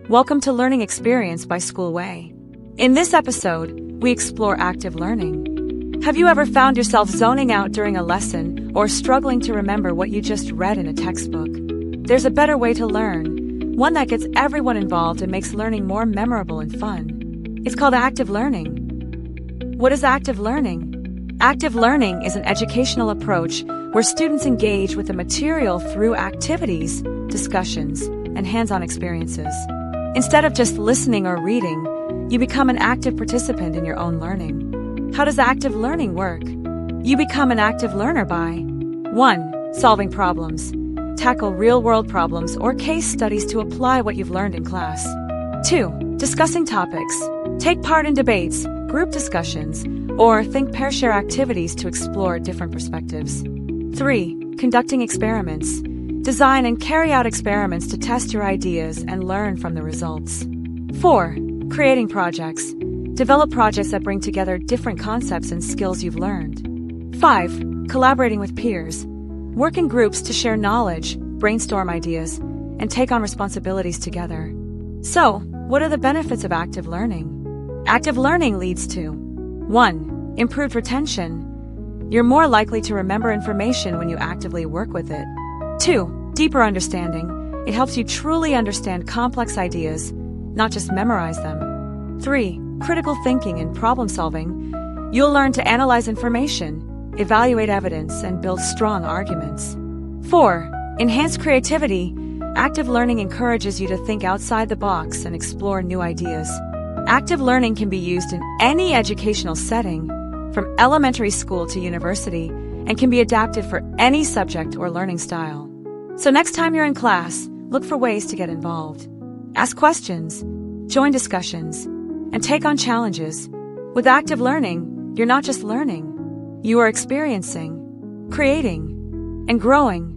Welcome to Learning Experience by Schoolway. In this episode, we explore active learning. Have you ever found yourself zoning out during a lesson or struggling to remember what you just read in a textbook? There's a better way to learn, one that gets everyone involved and makes learning more memorable and fun. It's called active learning. What is active learning? Active learning is an educational approach where students engage with the material through activities, discussions, and hands-on experiences. Instead of just listening or reading, you become an active participant in your own learning. How does active learning work? You become an active learner by 1. Solving problems. Tackle real-world problems or case studies to apply what you've learned in class. 2. Discussing topics. Take part in debates, group discussions, or think pair-share activities to explore different perspectives. 3. Conducting experiments. Design and carry out experiments to test your ideas and learn from the results. 4. Creating projects. Develop projects that bring together different concepts and skills you've learned. 5. Collaborating with peers. Work in groups to share knowledge, brainstorm ideas, and take on responsibilities together. So, what are the benefits of active learning? Active learning leads to 1. Improved retention. You're more likely to remember information when you actively work with it. 2. Deeper understanding. It helps you truly understand complex ideas, not just memorize them. 3. Critical thinking and problem solving. You'll learn to analyze information, evaluate evidence, and build strong arguments. 4. Enhanced creativity. Active learning encourages you to think outside the box and explore new ideas. Active learning can be used in any educational setting, from elementary school to university, and can be adapted for any subject or learning style. So next time you're in class, look for ways to get involved. Ask questions, join discussions, and take on challenges. With active learning, you're not just learning, you are experiencing, creating, and growing.